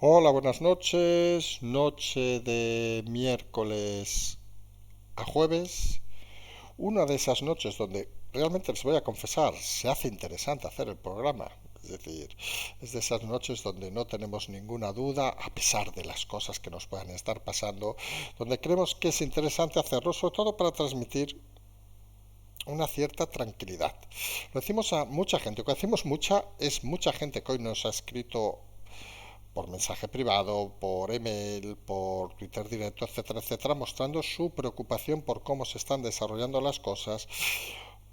Hola, buenas noches. Noche de miércoles a jueves. Una de esas noches donde realmente les voy a confesar, se hace interesante hacer el programa. Es decir, es de esas noches donde no tenemos ninguna duda, a pesar de las cosas que nos puedan estar pasando, donde creemos que es interesante hacerlo, sobre todo para transmitir una cierta tranquilidad. Lo decimos a mucha gente, lo que decimos mucha es mucha gente que hoy nos ha escrito por mensaje privado, por email, por Twitter directo, etcétera, etcétera, mostrando su preocupación por cómo se están desarrollando las cosas,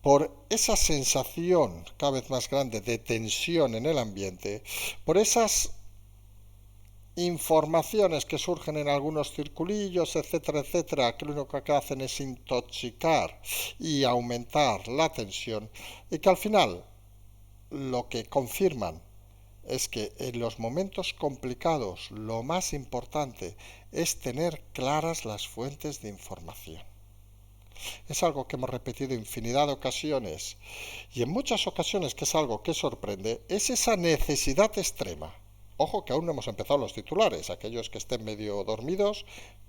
por esa sensación cada vez más grande de tensión en el ambiente, por esas informaciones que surgen en algunos circulillos, etcétera, etcétera, que lo único que hacen es intoxicar y aumentar la tensión y que al final lo que confirman es que en los momentos complicados lo más importante es tener claras las fuentes de información. Es algo que hemos repetido infinidad de ocasiones y en muchas ocasiones, que es algo que sorprende, es esa necesidad extrema. Ojo que aún no hemos empezado los titulares, aquellos que estén medio dormidos,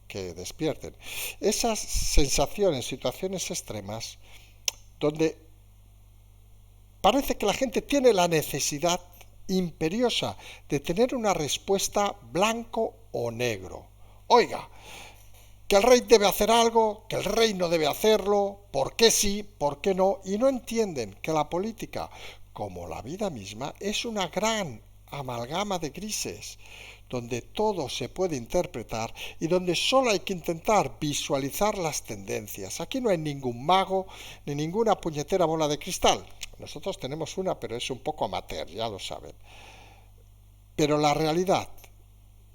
que despierten. Esas sensaciones, situaciones extremas, donde parece que la gente tiene la necesidad imperiosa de tener una respuesta blanco o negro. Oiga, que el rey debe hacer algo, que el rey no debe hacerlo, por qué sí, por qué no, y no entienden que la política, como la vida misma, es una gran amalgama de grises, donde todo se puede interpretar y donde solo hay que intentar visualizar las tendencias. Aquí no hay ningún mago ni ninguna puñetera bola de cristal. Nosotros tenemos una, pero es un poco amateur, ya lo saben. Pero la realidad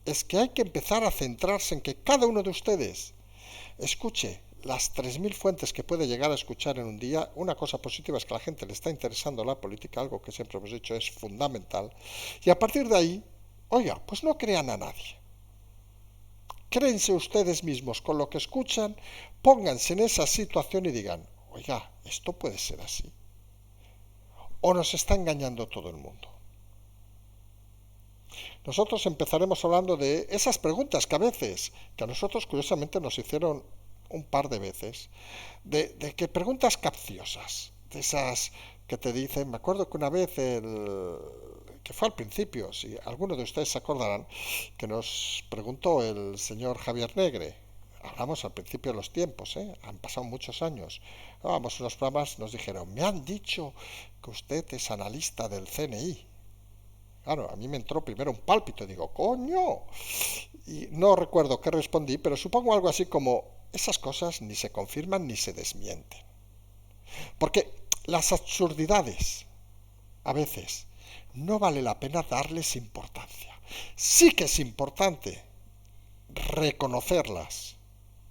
es que hay que empezar a centrarse en que cada uno de ustedes escuche las 3.000 fuentes que puede llegar a escuchar en un día. Una cosa positiva es que a la gente le está interesando la política, algo que siempre hemos dicho es fundamental. Y a partir de ahí, oiga, pues no crean a nadie. Créense ustedes mismos con lo que escuchan, pónganse en esa situación y digan, oiga, esto puede ser así. O nos está engañando todo el mundo. Nosotros empezaremos hablando de esas preguntas que a veces, que a nosotros curiosamente nos hicieron un par de veces, de que preguntas capciosas, de esas que te dicen, me acuerdo que una vez que fue al principio, si alguno de ustedes se acordarán, que nos preguntó el señor Javier Negre. Hablamos al principio de los tiempos, ¿eh? Han pasado muchos años. Vamos, unos programas nos dijeron, me han dicho que usted es analista del CNI. Claro, a mí me entró primero un pálpito, digo, coño. Y no recuerdo qué respondí, pero supongo algo así como, esas cosas ni se confirman ni se desmienten. Porque las absurdidades, a veces, no vale la pena darles importancia. Sí que es importante reconocerlas,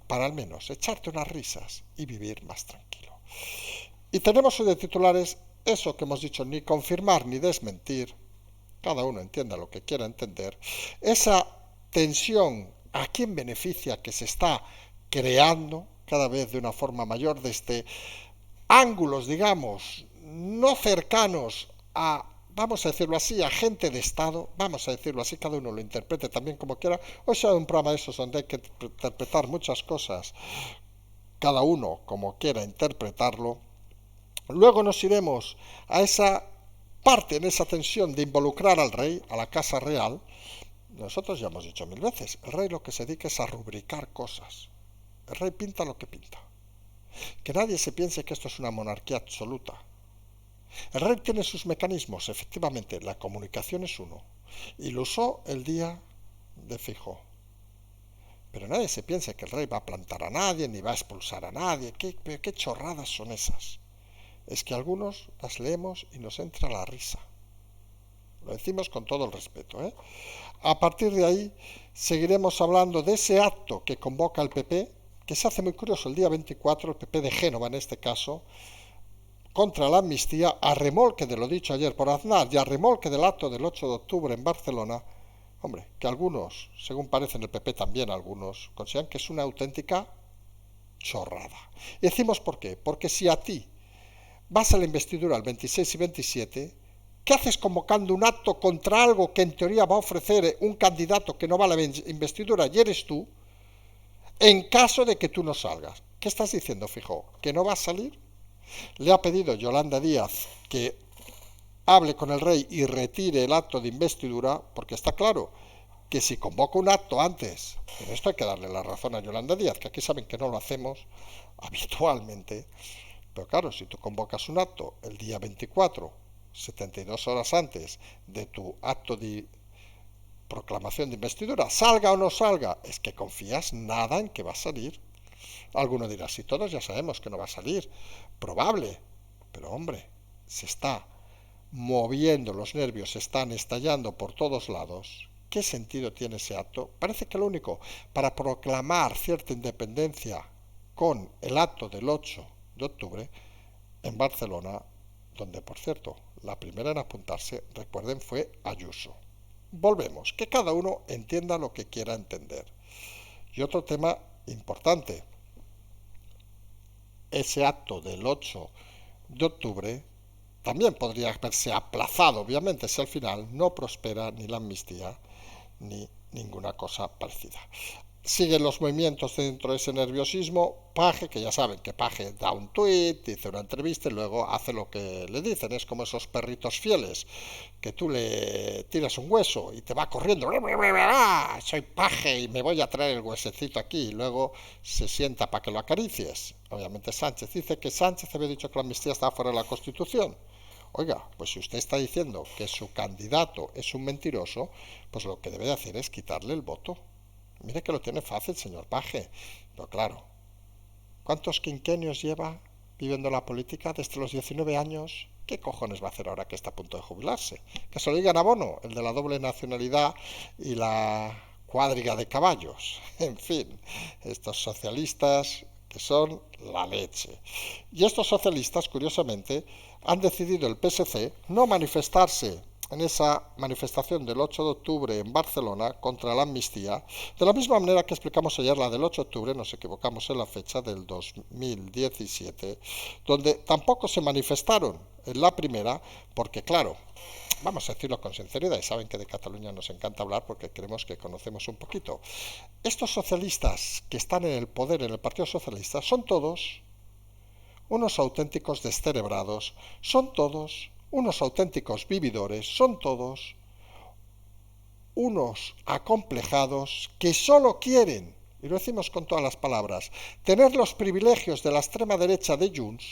para al menos echarte unas risas y vivir más tranquilo. Y tenemos hoy de titulares eso que hemos dicho, ni confirmar ni desmentir, cada uno entienda lo que quiera entender, esa tensión a quién beneficia que se está creando cada vez de una forma mayor desde ángulos, digamos, no cercanos a, vamos a decirlo así, a gente de Estado, vamos a decirlo así, cada uno lo interprete también como quiera. Hoy será un programa de esos donde hay que interpretar muchas cosas, cada uno como quiera interpretarlo. Luego nos iremos a esa parte, en esa tensión de involucrar al rey, a la casa real. Nosotros ya hemos dicho 1000 veces, el rey lo que se dedica es a rubricar cosas. El rey pinta lo que pinta. Que nadie se piense que esto es una monarquía absoluta. El rey tiene sus mecanismos, efectivamente, la comunicación es uno. Y lo usó el día de Feijóo. Pero nadie se piense que el rey va a plantar a nadie, ni va a expulsar a nadie. ¿Qué chorradas son esas? Es que algunos las leemos y nos entra la risa. Lo decimos con todo el respeto, ¿eh? A partir de ahí seguiremos hablando de ese acto que convoca el PP, que se hace muy curioso el día 24, el PP de Génova en este caso, contra la amnistía, a remolque de lo dicho ayer por Aznar y a remolque del acto del 8 de octubre en Barcelona. Hombre, que algunos, según parece en el PP también algunos, consideran que es una auténtica chorrada. Y decimos por qué. Porque si a ti vas a la investidura el 26 y 27, ¿Qué haces convocando un acto contra algo que en teoría va a ofrecer un candidato que no va a la investidura y eres tú, en caso de que tú no salgas? ¿Qué estás diciendo, Feijóo? ¿Que no vas a salir? Le ha pedido Yolanda Díaz que hable con el rey y retire el acto de investidura, porque está claro que si convoca un acto antes, en esto hay que darle la razón a Yolanda Díaz, que aquí saben que no lo hacemos habitualmente, pero claro, si tú convocas un acto el día 24, 72 horas antes de tu acto de proclamación de investidura, salga o no salga, es que confías nada en que va a salir. Alguno dirá, si todos ya sabemos que no va a salir, probable, pero hombre, se está moviendo, los nervios están estallando por todos lados. ¿Qué sentido tiene ese acto? Parece que lo único, para proclamar cierta independencia con el acto del 8 de octubre en Barcelona, donde por cierto, la primera en apuntarse, recuerden, fue Ayuso. Volvemos, que cada uno entienda lo que quiera entender. Y otro tema importante, ese acto del 8 de octubre también podría haberse aplazado, obviamente, si al final no prospera ni la amnistía ni ninguna cosa parecida. Siguen los movimientos dentro de ese nerviosismo. Paje, que ya saben que Paje da un tuit, dice una entrevista y luego hace lo que le dicen. Es como esos perritos fieles que tú le tiras un hueso y te va corriendo. Soy Paje y me voy a traer el huesecito aquí. Y luego se sienta para que lo acaricies. Obviamente Sánchez dice que Sánchez había dicho que la amnistía estaba fuera de la Constitución. Oiga, pues si usted está diciendo que su candidato es un mentiroso, pues lo que debe de hacer es quitarle el voto. Mire que lo tiene fácil, señor Paje. Pero claro, ¿cuántos quinquenios lleva viviendo la política desde los 19 años? ¿Qué cojones va a hacer ahora que está a punto de jubilarse? Que se lo digan a Bono, el de la doble nacionalidad y la cuadriga de caballos. En fin, estos socialistas que son la leche. Y estos socialistas, curiosamente, han decidido el PSC no manifestarse en esa manifestación del 8 de octubre en Barcelona contra la amnistía, de la misma manera que explicamos ayer la del 8 de octubre, nos equivocamos en la fecha del 2017, donde tampoco se manifestaron en la primera, porque claro, vamos a decirlo con sinceridad, y saben que de Cataluña nos encanta hablar porque creemos que conocemos un poquito. Estos socialistas que están en el poder en el Partido Socialista son todos unos auténticos descerebrados, son todos unos auténticos vividores, son todos unos acomplejados que solo quieren, y lo decimos con todas las palabras, tener los privilegios de la extrema derecha de Junts,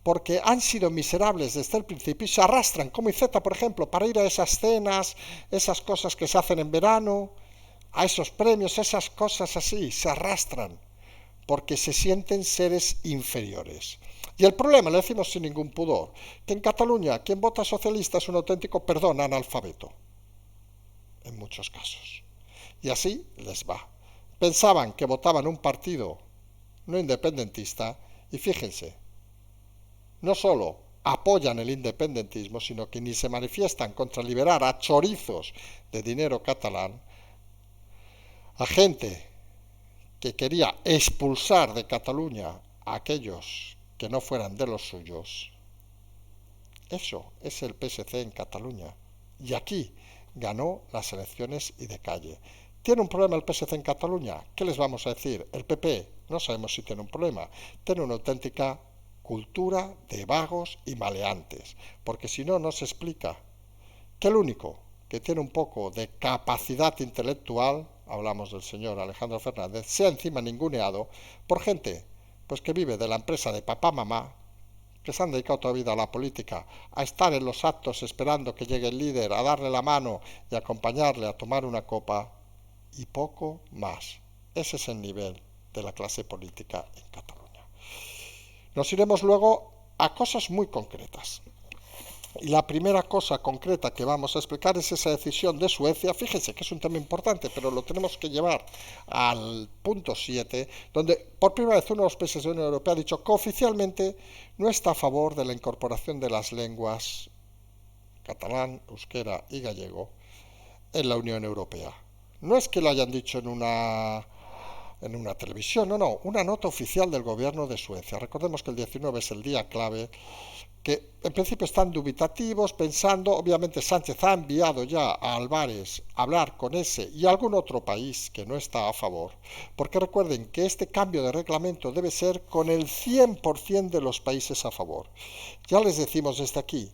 porque han sido miserables desde el principio y se arrastran, como Iceta, por ejemplo, para ir a esas cenas, esas cosas que se hacen en verano, a esos premios, esas cosas así, se arrastran porque se sienten seres inferiores. Y el problema, lo decimos sin ningún pudor, que en Cataluña quien vota socialista es un auténtico, perdón, analfabeto, en muchos casos. Y así les va. Pensaban que votaban un partido no independentista y fíjense, no solo apoyan el independentismo, sino que ni se manifiestan contra liberar a chorizos de dinero catalán, a gente que quería expulsar de Cataluña a aquellos que no fueran de los suyos. Eso es el PSC en Cataluña. Y aquí ganó las elecciones y de calle. ¿Tiene un problema el PSC en Cataluña? ¿Qué les vamos a decir? El PP, no sabemos si tiene un problema. Tiene una auténtica cultura de vagos y maleantes. Porque si no, no se explica que el único que tiene un poco de capacidad intelectual, hablamos del señor Alejandro Fernández, sea encima ninguneado por gente pues que vive de la empresa de papá mamá, que se han dedicado toda la vida a la política, a estar en los actos esperando que llegue el líder, a darle la mano y acompañarle a tomar una copa, y poco más. Ese es el nivel de la clase política en Cataluña. Nos iremos luego a cosas muy concretas. Y la primera cosa concreta que vamos a explicar es esa decisión de Suecia. Fíjense que es un tema importante, pero lo tenemos que llevar al punto 7, donde por primera vez uno de los países de la Unión Europea ha dicho que oficialmente no está a favor de la incorporación de las lenguas catalán, euskera y gallego en la Unión Europea. No es que lo hayan dicho en una televisión, no, una nota oficial del gobierno de Suecia. Recordemos que el 19 es el día clave que en principio están dubitativos, pensando, obviamente Sánchez ha enviado ya a Álvarez a hablar con ese y algún otro país que no está a favor, porque recuerden que este cambio de reglamento debe ser con el 100% de los países a favor. Ya les decimos desde aquí,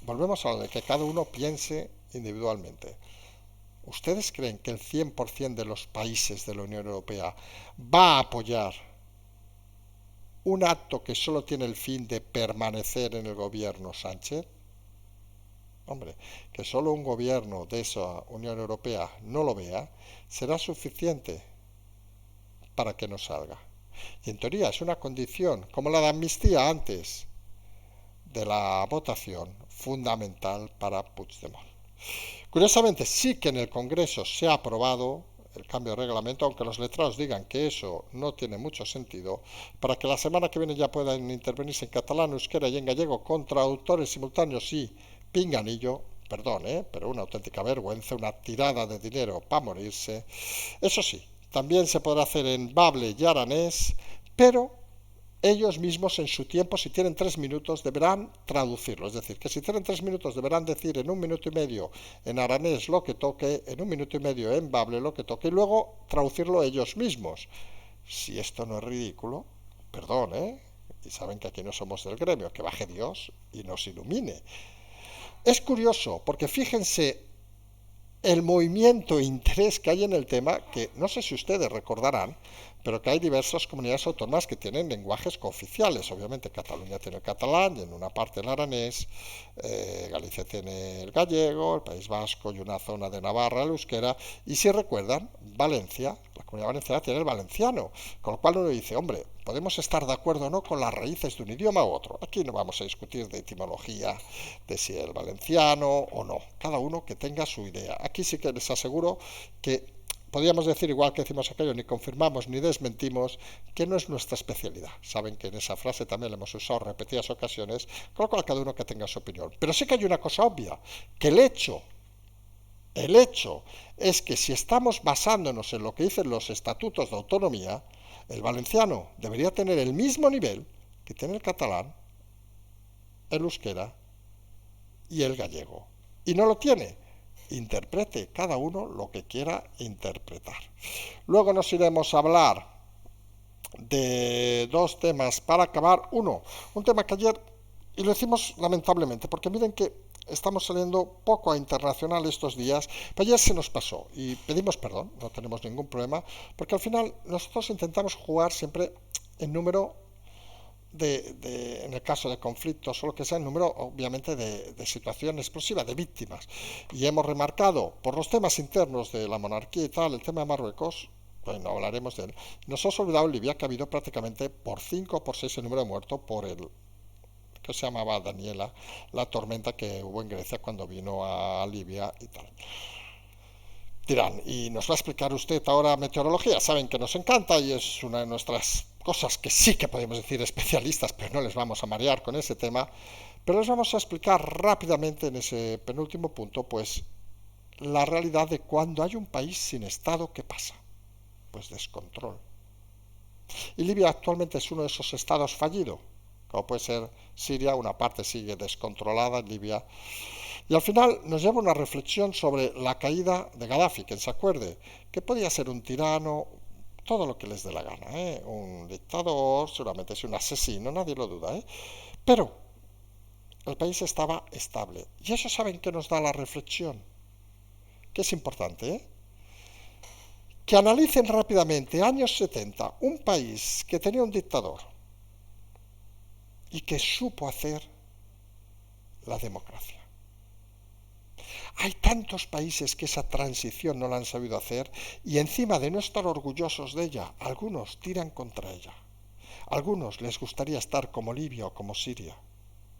volvemos a lo de que cada uno piense individualmente. ¿Ustedes creen que el 100% de los países de la Unión Europea va a apoyar un acto que solo tiene el fin de permanecer en el gobierno Sánchez? Hombre, que solo un gobierno de esa Unión Europea no lo vea, será suficiente para que no salga. Y en teoría es una condición, como la de amnistía antes de la votación, fundamental para Puigdemont. Curiosamente, sí que en el Congreso se ha aprobado el cambio de reglamento, aunque los letrados digan que eso no tiene mucho sentido, para que la semana que viene ya puedan intervenirse en catalán, euskera y en gallego con traductores simultáneos y pinganillo, perdón, pero una auténtica vergüenza, una tirada de dinero para morirse. Eso sí, también se podrá hacer en bable y aranés, pero ellos mismos en su tiempo, si tienen 3 minutos, deberán traducirlo. Es decir, que si tienen 3 minutos, deberán decir en 1 minuto y medio en aranés lo que toque, en 1 minuto y medio en bable lo que toque, y luego traducirlo ellos mismos. Si esto no es ridículo, perdón, ¿eh? Y saben que aquí no somos del gremio, que baje Dios y nos ilumine. Es curioso, porque fíjense el movimiento e interés que hay en el tema, que no sé si ustedes recordarán, pero que hay diversas comunidades autónomas que tienen lenguajes cooficiales. Obviamente Cataluña tiene el catalán y en una parte el aranés, Galicia tiene el gallego, el País Vasco y una zona de Navarra el euskera, y si recuerdan, Valencia, la comunidad valenciana tiene el valenciano, con lo cual uno dice, hombre, podemos estar de acuerdo o no con las raíces de un idioma u otro. Aquí no vamos a discutir de etimología, de si el valenciano o no. Cada uno que tenga su idea. Aquí sí que les aseguro que podríamos decir, igual que decimos aquello, ni confirmamos ni desmentimos, que no es nuestra especialidad. Saben que en esa frase también la hemos usado en repetidas ocasiones, con lo cual cada uno que tenga su opinión. Pero sí que hay una cosa obvia, que el hecho es que si estamos basándonos en lo que dicen los estatutos de autonomía, el valenciano debería tener el mismo nivel que tiene el catalán, el euskera y el gallego. Y no lo tiene. Interprete cada uno lo que quiera interpretar. Luego nos iremos a hablar de dos temas para acabar. Uno, un tema que ayer, y lo decimos lamentablemente, porque miren que estamos saliendo poco a internacional estos días, pero ayer se nos pasó y pedimos perdón, no tenemos ningún problema, porque al final nosotros intentamos jugar siempre en número en el caso de conflictos o lo que sea, el número obviamente de situación explosiva, de víctimas. Y hemos remarcado por los temas internos de la monarquía y tal, el tema de Marruecos, bueno, hablaremos de él. Nos hemos olvidado en Libia que ha habido prácticamente por 5 o por 6 el número de muertos por el que se llamaba Daniela, la tormenta que hubo en Grecia cuando vino a Libia y tal. Dirán, ¿y nos va a explicar usted ahora meteorología? Saben que nos encanta y es una de nuestras cosas que sí que podemos decir especialistas, pero no les vamos a marear con ese tema. Pero les vamos a explicar rápidamente en ese penúltimo punto, pues, la realidad de cuando hay un país sin Estado, ¿qué pasa? Pues descontrol. Y Libia actualmente es uno de esos estados fallidos, como puede ser Siria, una parte sigue descontrolada en Libia. Y al final nos lleva una reflexión sobre la caída de Gaddafi, que se acuerde que podía ser un tirano, todo lo que les dé la gana, un dictador, seguramente es un asesino, nadie lo duda, pero el país estaba estable. Y eso saben que nos da la reflexión, que es importante, que analicen rápidamente años 70, un país que tenía un dictador y que supo hacer la democracia. Hay tantos países que esa transición no la han sabido hacer y encima de no estar orgullosos de ella, algunos tiran contra ella. Algunos les gustaría estar como Libia o como Siria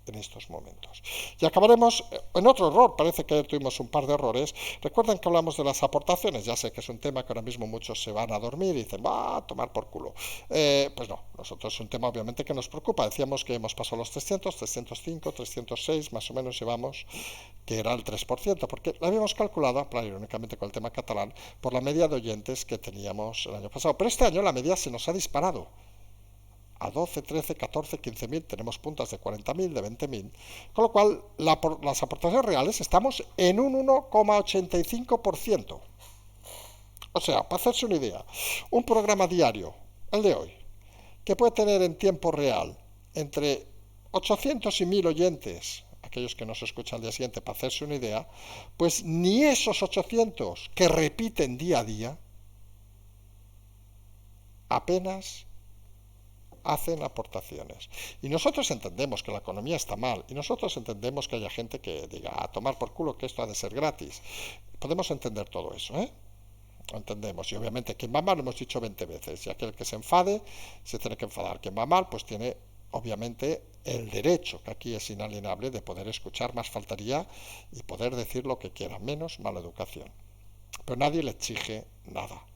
en estos momentos. Y acabaremos en otro error, parece que tuvimos un par de errores. Recuerden que hablamos de las aportaciones, ya sé que es un tema que ahora mismo muchos se van a dormir y dicen, va a tomar por culo. Pues no, nosotros es un tema obviamente que nos preocupa. Decíamos que hemos pasado los 300, 305, 306, más o menos llevamos, que era el 3%, porque lo habíamos calculado, claro, irónicamente con el tema catalán, por la media de oyentes que teníamos el año pasado. Pero este año la media se nos ha disparado. a 12, 13, 14, 15.000, tenemos puntas de 40.000, de 20.000, con lo cual las aportaciones reales estamos en un 1,85%. O sea, para hacerse una idea, un programa diario, el de hoy, que puede tener en tiempo real entre 800 y 1.000 oyentes, aquellos que nos escuchan al día siguiente, para hacerse una idea, pues ni esos 800 que repiten día a día apenas hacen aportaciones. Y nosotros entendemos que la economía está mal, y nosotros entendemos que haya gente que diga, a tomar por culo que esto ha de ser gratis. Podemos entender todo eso, ¿eh? Lo entendemos. Y obviamente quien va mal lo hemos dicho 20 veces. Y aquel que se enfade se tiene que enfadar. Quien va mal pues tiene obviamente el derecho, que aquí es inalienable, de poder escuchar, más faltaría, y poder decir lo que quiera, menos mala educación. Pero nadie le exige nada.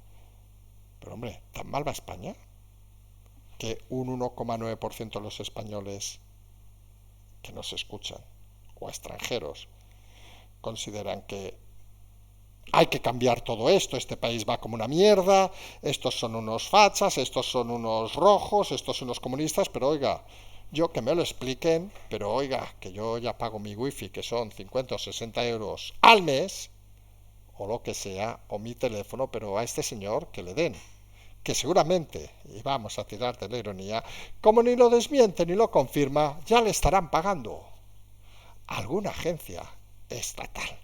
Pero hombre, ¿tan mal va España? Que un 1,9% de los españoles que nos escuchan, o extranjeros, consideran que hay que cambiar todo esto, este país va como una mierda, estos son unos fachas, estos son unos rojos, estos son unos comunistas, pero oiga, yo que me lo expliquen, pero oiga, que yo ya pago mi wifi, que son 50 o 60 euros al mes, o lo que sea, o mi teléfono, pero a este señor que le den. Que seguramente, y vamos a tirar de la ironía, como ni lo desmiente ni lo confirma, ya le estarán pagando alguna agencia estatal.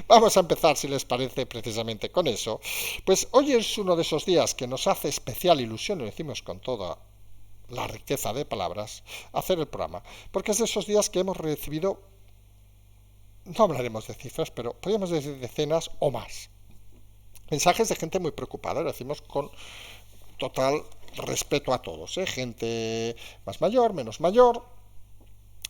Vamos a empezar, si les parece, precisamente con eso. Pues hoy es uno de esos días que nos hace especial ilusión, lo decimos con toda la riqueza de palabras, hacer el programa. Porque es de esos días que hemos recibido, no hablaremos de cifras, pero podríamos decir decenas o más. Mensajes de gente muy preocupada, lo decimos con total respeto a todos, ¿eh? Gente más mayor, menos mayor,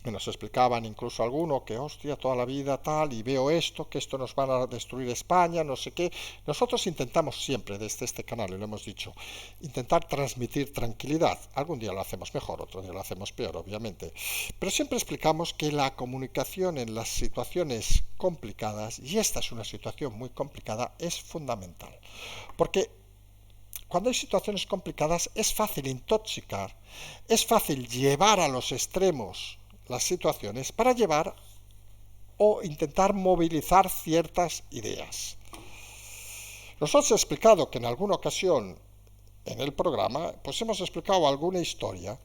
que nos explicaban incluso alguno que, hostia, toda la vida tal, y veo esto, que esto nos van a destruir España, no sé qué. Nosotros intentamos siempre, desde este canal, y lo hemos dicho, intentar transmitir tranquilidad. Algún día lo hacemos mejor, otro día lo hacemos peor, obviamente. Pero siempre explicamos que la comunicación en las situaciones complicadas, y esta es una situación muy complicada, es fundamental. Porque cuando hay situaciones complicadas es fácil intoxicar, es fácil llevar a los extremos las situaciones para llevar o intentar movilizar ciertas ideas. Nosotros hemos explicado que en alguna ocasión en el programa, pues hemos explicado alguna historia,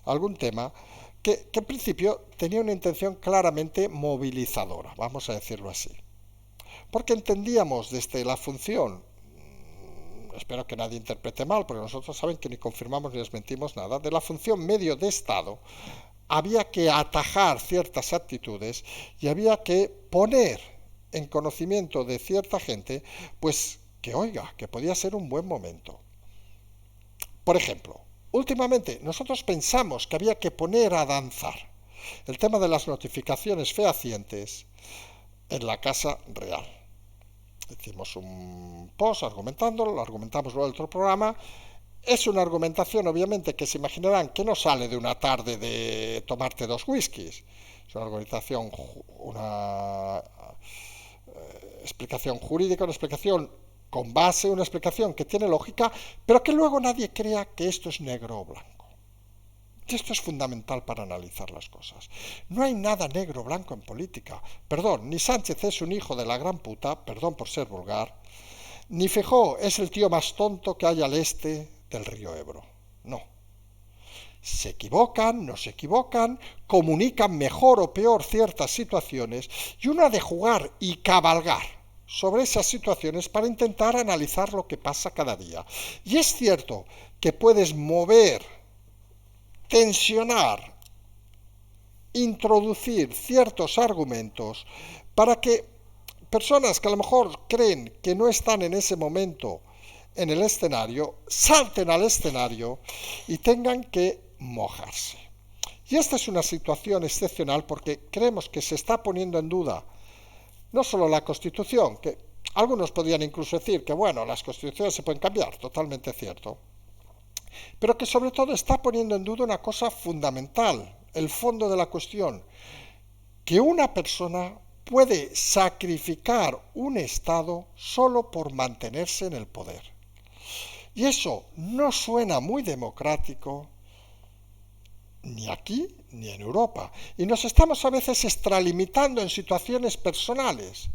algún tema, que en principio tenía una intención claramente movilizadora, vamos a decirlo así. Porque entendíamos desde la función, espero que nadie interprete mal, porque nosotros saben que ni confirmamos ni desmentimos nada, de la función medio de Estado, había que atajar ciertas actitudes y había que poner en conocimiento de cierta gente, pues que oiga, que podía ser un buen momento. Por ejemplo, últimamente nosotros pensamos que había que poner a danzar el tema de las notificaciones fehacientes en la Casa Real. Hicimos un post argumentándolo, lo argumentamos luego en otro programa. Es una argumentación, obviamente, que se imaginarán que no sale de una tarde de tomarte 2 whiskies. Es una argumentación, una explicación jurídica, una explicación con base, una explicación que tiene lógica, pero que luego nadie crea que esto es negro o blanco. Y esto es fundamental para analizar las cosas. No hay nada negro o blanco en política. Perdón, ni Sánchez es un hijo de la gran puta, perdón por ser vulgar, ni Feijóo es el tío más tonto que hay al este del río Ebro. No. Se equivocan, no se equivocan, comunican mejor o peor ciertas situaciones y uno ha de jugar y cabalgar sobre esas situaciones para intentar analizar lo que pasa cada día. Y es cierto que puedes mover, tensionar, introducir ciertos argumentos para que personas que a lo mejor creen que no están en ese momento en el escenario, salten al escenario y tengan que mojarse. Y esta es una situación excepcional porque creemos que se está poniendo en duda no solo la Constitución, que algunos podrían incluso decir que bueno, las constituciones se pueden cambiar, totalmente cierto, pero que sobre todo está poniendo en duda una cosa fundamental, el fondo de la cuestión, que una persona puede sacrificar un Estado solo por mantenerse en el poder. Y eso no suena muy democrático ni aquí ni en Europa. Y nos estamos a veces extralimitando en situaciones personales,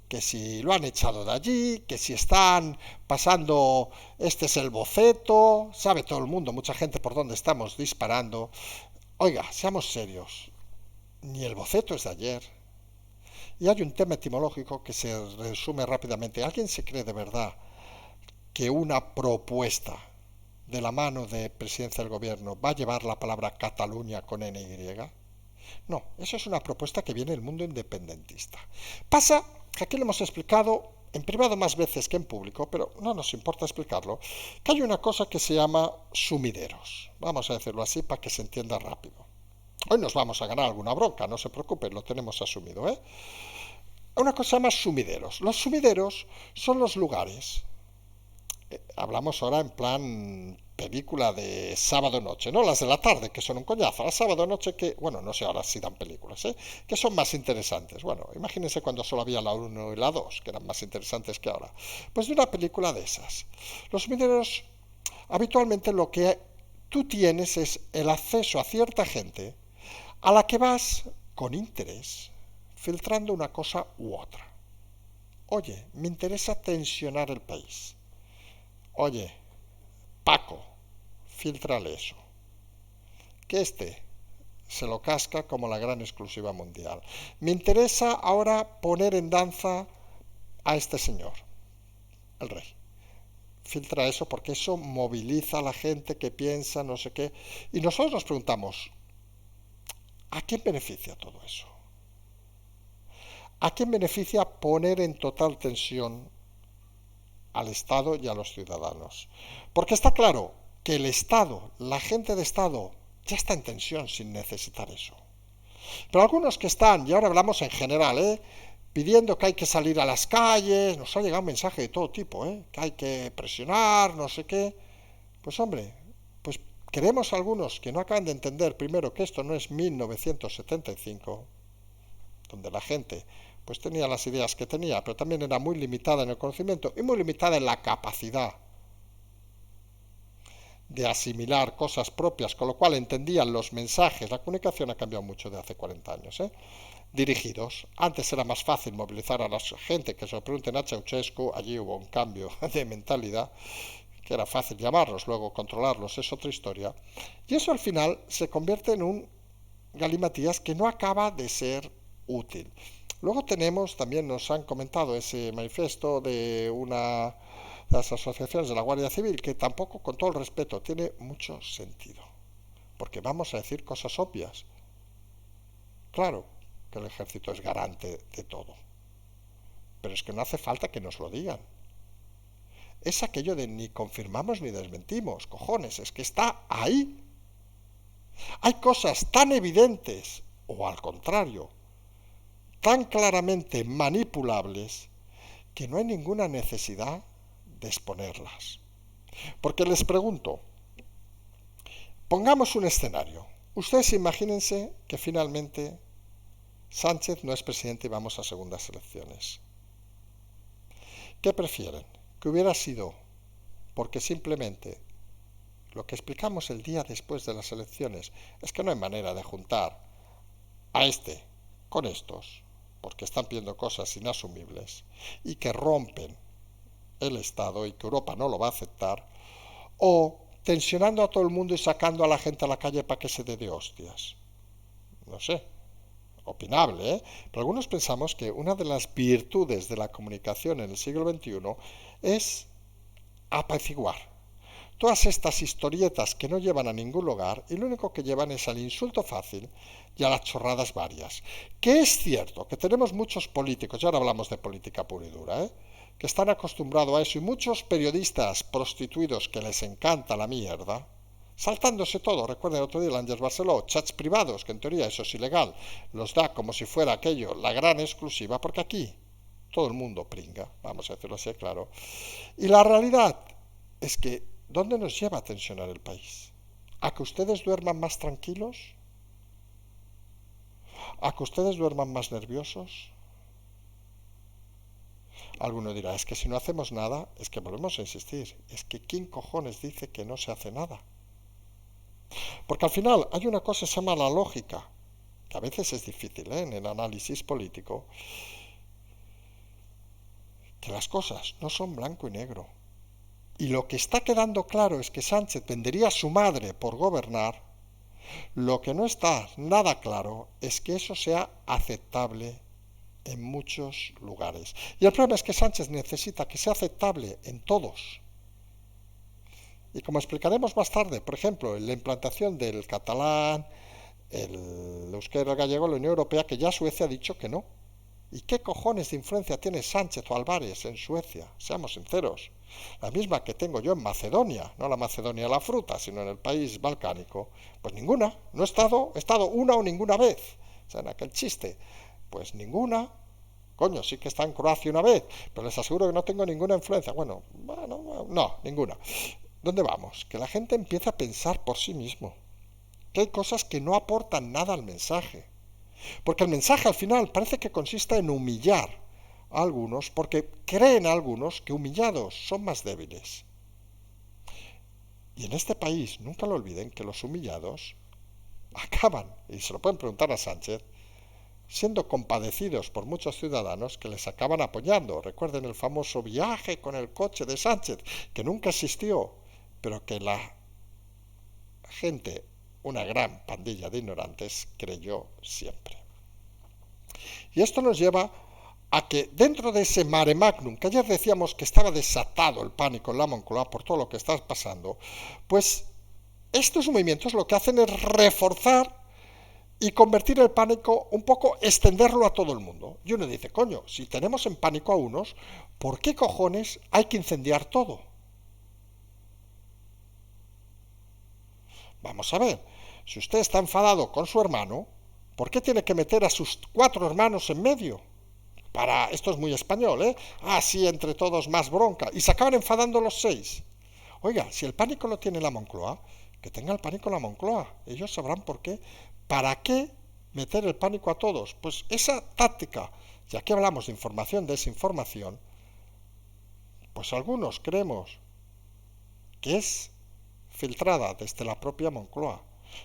que si lo han echado de allí, que si están pasando, este es el boceto, sabe todo el mundo, mucha gente por dónde estamos disparando. Oiga, seamos serios, ni el boceto es de ayer. Y hay un tema etimológico que se resume rápidamente. ¿Alguien se cree de verdad que una propuesta de la mano de presidencia del gobierno va a llevar la palabra Cataluña con NY? No, eso es una propuesta que viene del mundo independentista. Pasa que aquí lo hemos explicado en privado más veces que en público, pero no nos importa explicarlo, que hay una cosa que se llama sumideros. Vamos a decirlo así para que se entienda rápido. Hoy nos vamos a ganar alguna bronca, no se preocupen, lo tenemos asumido, ¿eh? Una cosa más sumideros. Los sumideros son los lugares. Hablamos ahora en plan película de sábado noche, no las de la tarde, que son un coñazo, las sábado noche que, bueno, no sé ahora si dan películas, que son más interesantes. Bueno, imagínense cuando solo había la 1 y la 2, que eran más interesantes que ahora. Pues de una película de esas. Los sumideros, habitualmente lo que tú tienes es el acceso a cierta gente a la que vas con interés, filtrando una cosa u otra. Oye, me interesa tensionar el país. Oye, Paco, filtrale eso. Que se lo casca como la gran exclusiva mundial. Me interesa ahora poner en danza a este señor, el rey. Filtra eso porque eso moviliza a la gente que piensa no sé qué. Y nosotros nos preguntamos, ¿a quién beneficia todo eso? ¿A quién beneficia poner en total tensión al Estado y a los ciudadanos? Porque está claro que el Estado, la gente de Estado, ya está en tensión sin necesitar eso. Pero algunos que están, y ahora hablamos en general, pidiendo que hay que salir a las calles, nos ha llegado un mensaje de todo tipo, que hay que presionar, no sé qué. Pues hombre, pues queremos algunos que no acaban de entender primero que esto no es 1975, donde la gente pues tenía las ideas que tenía, pero también era muy limitada en el conocimiento y muy limitada en la capacidad de asimilar cosas propias, con lo cual entendían los mensajes. La comunicación ha cambiado mucho de hace 40 años, dirigidos. Antes era más fácil movilizar a la gente que se lo pregunten a Ceausescu, allí hubo un cambio de mentalidad, que era fácil llamarlos, luego controlarlos, es otra historia. Y eso al final se convierte en un galimatías que no acaba de ser útil. Luego tenemos, también nos han comentado ese manifiesto de una de las asociaciones de la Guardia Civil, que tampoco, con todo el respeto, tiene mucho sentido. Porque vamos a decir cosas obvias. Claro que el ejército es garante de todo, pero es que no hace falta que nos lo digan. Es aquello de ni confirmamos ni desmentimos, cojones, es que está ahí. Hay cosas tan evidentes, o al contrario, tan claramente manipulables, que no hay ninguna necesidad de exponerlas. Porque les pregunto, pongamos un escenario. Ustedes imagínense que finalmente Sánchez no es presidente y vamos a segundas elecciones. ¿Qué prefieren? Que hubiera sido porque simplemente lo que explicamos el día después de las elecciones es que no hay manera de juntar a este con estos, porque están pidiendo cosas inasumibles y que rompen el Estado y que Europa no lo va a aceptar, o tensionando a todo el mundo y sacando a la gente a la calle para que se dé de hostias. No sé, opinable, Pero algunos pensamos que una de las virtudes de la comunicación en el siglo XXI es apaciguar todas estas historietas que no llevan a ningún lugar y lo único que llevan es al insulto fácil y a las chorradas varias. Que es cierto que tenemos muchos políticos, y ahora hablamos de política pura y dura, que están acostumbrados a eso, y muchos periodistas prostituidos que les encanta la mierda, saltándose todo. Recuerden el otro día el Ángel Barceló, chats privados, que en teoría eso es ilegal, los da como si fuera aquello la gran exclusiva, porque aquí todo el mundo pringa, vamos a decirlo así, claro. Y la realidad es que, ¿dónde nos lleva a tensionar el país? ¿A que ustedes duerman más tranquilos? ¿A que ustedes duerman más nerviosos? Alguno dirá, es que si no hacemos nada, es que volvemos a insistir, es que ¿quién cojones dice que no se hace nada? Porque al final hay una cosa que se llama la lógica, que a veces es difícil, en el análisis político, que las cosas no son blanco y negro. Y lo que está quedando claro es que Sánchez vendería a su madre por gobernar. Lo que no está nada claro es que eso sea aceptable en muchos lugares. Y el problema es que Sánchez necesita que sea aceptable en todos. Y como explicaremos más tarde, por ejemplo, en la implantación del catalán, el euskera, el gallego en la Unión Europea, que ya Suecia ha dicho que no. ¿Y qué cojones de influencia tiene Sánchez o Álvarez en Suecia? Seamos sinceros. La misma que tengo yo en Macedonia, no la Macedonia de la fruta, sino en el país balcánico. Pues ninguna, no he estado una o ninguna vez. O sea, en aquel chiste, pues ninguna. Coño, sí que está en Croacia una vez, pero les aseguro que no tengo ninguna influencia. Bueno, no, ninguna. ¿Dónde vamos? Que la gente empieza a pensar por sí mismo. Que hay cosas que no aportan nada al mensaje. Porque el mensaje al final parece que consiste en humillar a algunos, porque creen algunos que humillados son más débiles. Y en este país, nunca lo olviden, que los humillados acaban, y se lo pueden preguntar a Sánchez, siendo compadecidos por muchos ciudadanos que les acaban apoyando. Recuerden el famoso viaje con el coche de Sánchez, que nunca existió, pero que la gente, una gran pandilla de ignorantes, creyó siempre. Y esto nos lleva a que dentro de ese mare magnum, que ayer decíamos que estaba desatado el pánico en la Moncloa por todo lo que está pasando, pues estos movimientos lo que hacen es reforzar y convertir el pánico un poco, extenderlo a todo el mundo. Y uno dice, coño, si tenemos en pánico a unos, ¿por qué cojones hay que incendiar todo? Vamos a ver, si usted está enfadado con su hermano, ¿por qué tiene que meter a sus 4 hermanos en medio? Esto es muy español, ¿eh? Ah, sí, entre todos más bronca. Y se acaban enfadando los 6. Oiga, si el pánico lo tiene la Moncloa, que tenga el pánico la Moncloa. Ellos sabrán por qué. ¿Para qué meter el pánico a todos? Pues esa táctica, ya que hablamos de información, desinformación, pues algunos creemos que es filtrada desde la propia Moncloa.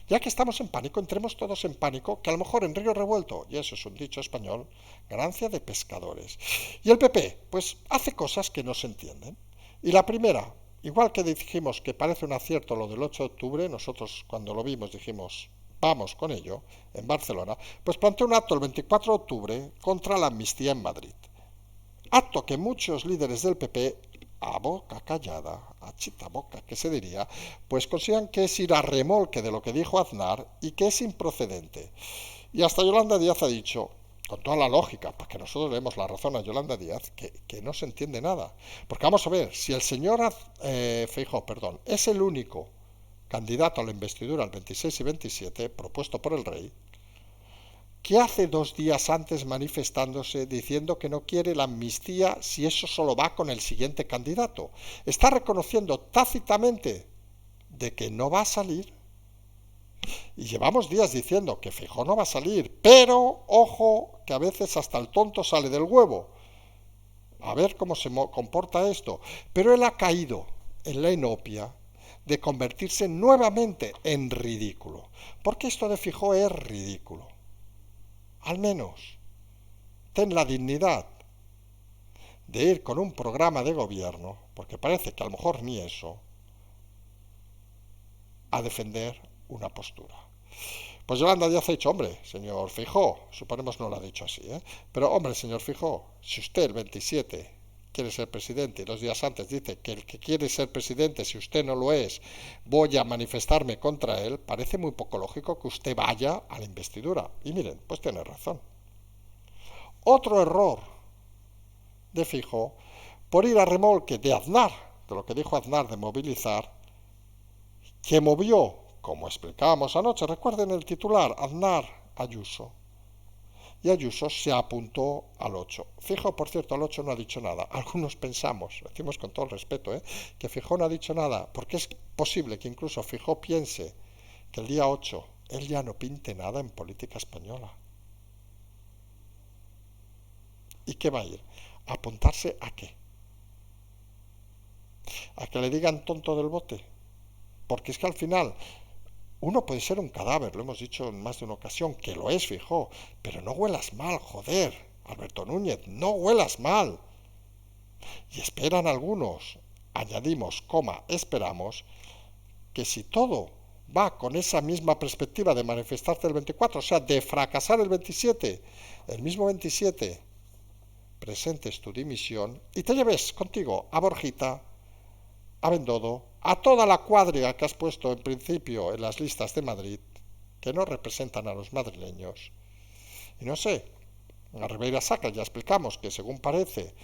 Ya que estamos en pánico, entremos todos en pánico, que a lo mejor en río revuelto, y eso es un dicho español, ganancia de pescadores. Y el PP, pues hace cosas que no se entienden. Y la primera, igual que dijimos que parece un acierto lo del 8 de octubre, nosotros cuando lo vimos dijimos, vamos con ello, en Barcelona, pues planteó un acto el 24 de octubre contra la amnistía en Madrid. Acto que muchos líderes del PP, a boca callada, a chita boca que se diría, pues consideran que es ir a remolque de lo que dijo Aznar y que es improcedente. Y hasta Yolanda Díaz ha dicho, con toda la lógica, para que nosotros le demos la razón a Yolanda Díaz, que no se entiende nada. Porque vamos a ver, si el señor Feijóo, es el único candidato a la investidura el 26 y 27, propuesto por el rey, ¿qué hace 2 días antes manifestándose diciendo que no quiere la amnistía si eso solo va con el siguiente candidato? Está reconociendo tácitamente de que no va a salir. Y llevamos días diciendo que Feijóo no va a salir, pero ojo que a veces hasta el tonto sale del huevo. A ver cómo se comporta esto. Pero él ha caído en la inopia de convertirse nuevamente en ridículo. Porque esto de Feijóo es ridículo. Al menos ten la dignidad de ir con un programa de gobierno, porque parece que a lo mejor ni eso, a defender una postura. Pues Yolanda Díaz ha dicho, hombre, señor Feijóo, suponemos no lo ha dicho así, pero hombre, señor Feijóo, si usted el 27 quiere ser presidente y 2 días antes dice que el que quiere ser presidente, si usted no lo es, voy a manifestarme contra él, parece muy poco lógico que usted vaya a la investidura. Y miren, pues tiene razón. Otro error de Feijóo por ir a remolque de Aznar, de lo que dijo Aznar de movilizar, que movió, como explicábamos anoche, recuerden el titular, Aznar Ayuso. Y Ayuso se apuntó al 8. Feijóo, por cierto, al 8 no ha dicho nada. Algunos pensamos, lo decimos con todo el respeto, que Feijóo no ha dicho nada, porque es posible que incluso Feijóo piense que el día 8 él ya no pinte nada en política española. ¿Y qué va a ir? ¿Apuntarse a qué? ¿A que le digan tonto del bote? Porque es que al final uno puede ser un cadáver, lo hemos dicho en más de una ocasión, que lo es, fijo, pero no huelas mal, joder, Alberto Núñez, no huelas mal. Y esperan algunos, añadimos, esperamos, que si todo va con esa misma perspectiva de manifestarte el 24, o sea, de fracasar el 27, el mismo 27, presentes tu dimisión y te lleves contigo a Borjita, a Bendodo, a toda la cuadriga que has puesto en principio en las listas de Madrid, que no representan a los madrileños. Y no sé, a Ribeira Sacra ya explicamos que según parece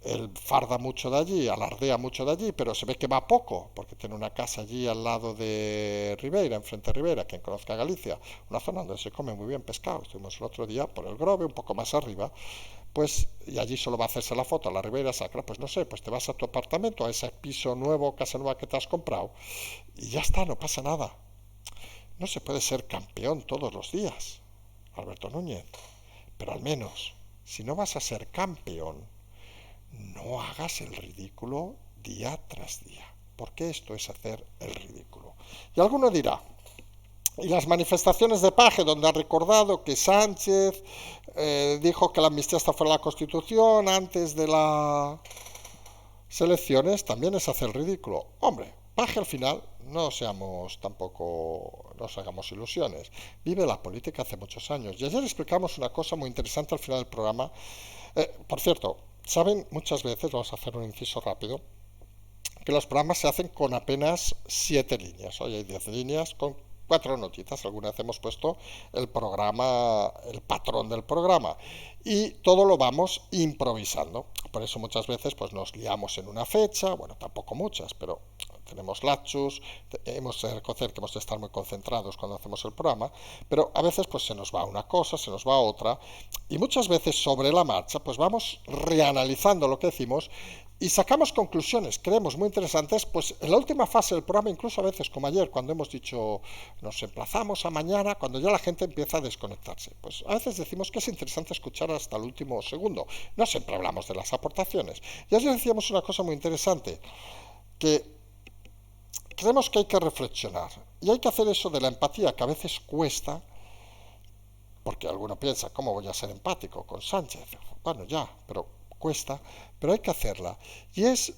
él farda mucho de allí, alardea mucho de allí, pero se ve que va poco, porque tiene una casa allí al lado de Ribeira, enfrente de Ribeira, quien conozca Galicia, una zona donde se come muy bien pescado. Estuvimos el otro día por el Grove, un poco más arriba, pues, y allí solo va a hacerse la foto a la Ribeira Sacra, pues no sé, pues te vas a tu apartamento, a ese piso nuevo, casa nueva que te has comprado, y ya está, no pasa nada. No se puede ser campeón todos los días, Alberto Núñez, pero al menos, si no vas a ser campeón, no hagas el ridículo día tras día, porque esto es hacer el ridículo. Y alguno dirá, y las manifestaciones de Paje, donde ha recordado que Sánchez dijo que la amnistía está fuera de la Constitución antes de las elecciones, también es hacer el ridículo. Hombre, Paje al final, no seamos tampoco, no nos hagamos ilusiones, vive la política hace muchos años. Y ayer explicamos una cosa muy interesante al final del programa. Por cierto, saben, muchas veces, vamos a hacer un inciso rápido, que los programas se hacen con apenas 7 líneas. Hoy hay 10 líneas con 4 notitas. Alguna vez hemos puesto el programa, el patrón del programa. Y todo lo vamos improvisando. Por eso muchas veces pues nos liamos en una fecha, bueno, tampoco muchas, pero tenemos lapsus, hemos de reconocer que hemos de estar muy concentrados cuando hacemos el programa, pero a veces pues se nos va una cosa, se nos va otra, y muchas veces sobre la marcha pues vamos reanalizando lo que decimos y sacamos conclusiones, creemos muy interesantes, pues en la última fase del programa, incluso a veces como ayer, cuando hemos dicho nos emplazamos a mañana, cuando ya la gente empieza a desconectarse. Pues a veces decimos que es interesante escuchar hasta el último segundo. No siempre hablamos de las aportaciones. Y ayer decíamos una cosa muy interesante, que creemos que hay que reflexionar. Y hay que hacer eso de la empatía, que a veces cuesta, porque alguno piensa, ¿cómo voy a ser empático con Sánchez? Bueno, ya, pero cuesta, pero hay que hacerla. Y es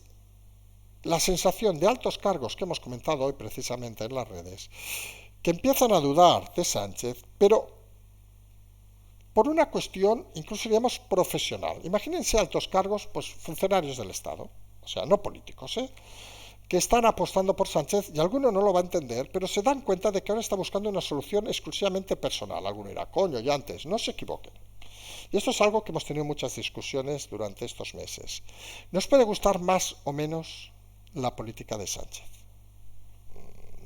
la sensación de altos cargos que hemos comentado hoy precisamente en las redes, que empiezan a dudar de Sánchez, pero por una cuestión, incluso diríamos, profesional. Imagínense altos cargos, pues funcionarios del Estado, o sea, no políticos, que están apostando por Sánchez y alguno no lo va a entender, pero se dan cuenta de que ahora está buscando una solución exclusivamente personal. Alguno dirá, coño, ya antes, no se equivoquen. Y esto es algo que hemos tenido muchas discusiones durante estos meses. Nos puede gustar más o menos la política de Sánchez.